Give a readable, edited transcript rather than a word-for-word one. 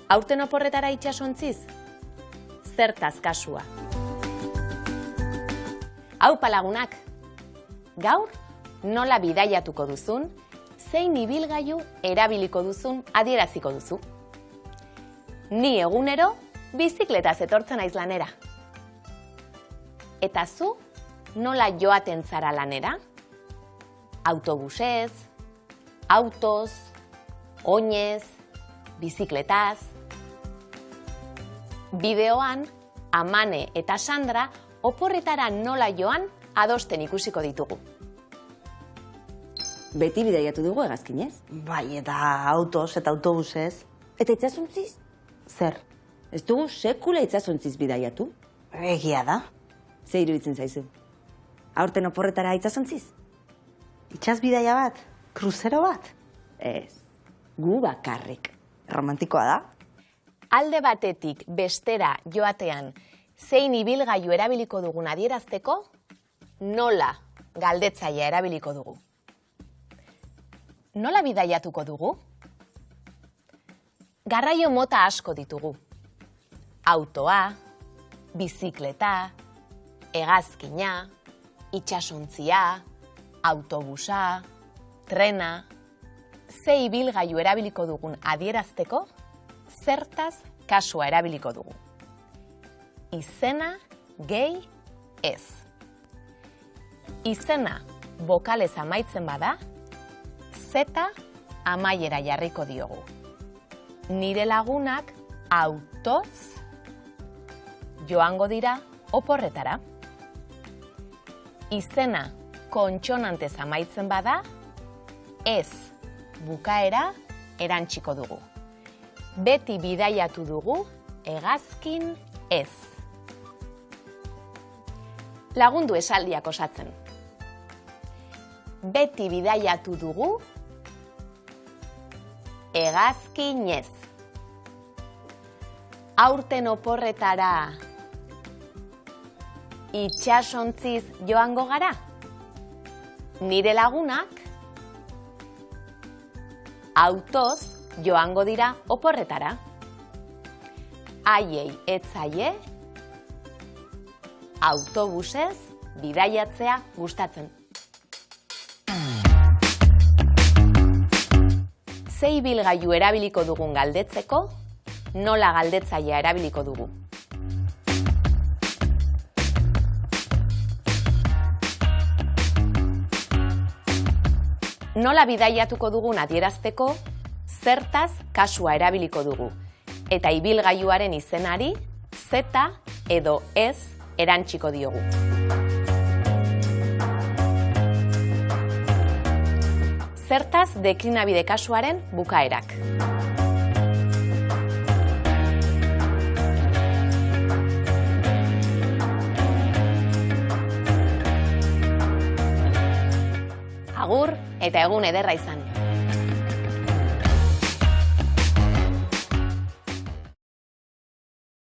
Aurten oporretara itsasontziz? Zertaz kasua? Aupa lagunak, gaur nola bidaiatuko duzun, zein ibilgailu erabiliko duzun adieraziko duzu. Ni egunero bizikletaz etortzen naiz lanera. Eta zu nola joaten zara lanera? Autobusez, autoz, oinez, bizikletaz. Bideoan, Amane eta Sandra oporretara nola joan adosten ikusiko ditugu. Beti bidaiatu dugu hegazkinez? Bai, eta autoz eta autobusez. Eta itsasontziz? Zer? Ez dugu sekula itsasontziz bidaiatu? Egia da. Ze iruditzen zaizu? Aurten oporretara itsasontziz? Itsas bidaia bat? Kruzero bat? Ez, gu bakarrik. Romantikoa da? Alde batetik bestera joatean zein ibilgailu erabiliko dugun adierazteko, nola galdetzaia erabiliko dugu. Nola bidaiatuko dugu? Garraio mota asko ditugu. Autoa, bizikleta, hegazkina, itsasontzia, autobusa, trena. Ze ibilgailu erabiliko dugun adierazteko, zertaz kasua erabiliko dugu. Izena gehi ez. Izena bokalez amaitzen bada, zeta amaiera jarriko diogu. Nire lagunak autoz joango dira oporretara. Izena kontsonantez amaitzen bada, ez bukaera erantsiko dugu. Beti bidaiatu dugu, hegazkin ez. Lagundu esaldiak osatzen. Beti bidaiatu dugu, hegazkinez. Aurten oporretara itsasontziz joango gara? Nire lagunak autoz joango dira oporretara. Haiei ez zaie autobusez bidaiatzea gustatzen. Ze ibilgailu erabiliko dugun galdetzeko, nola galdetzaia erabiliko dugu. Nola bidaiatuko dugun adierazteko, zertaz kasua erabiliko dugu. Eta ibilgailuaren izenari, zeta edo ez erantsiko diogu. Zertaz deklinabide kasuaren bukaerak. Agur eta egun ederra izan.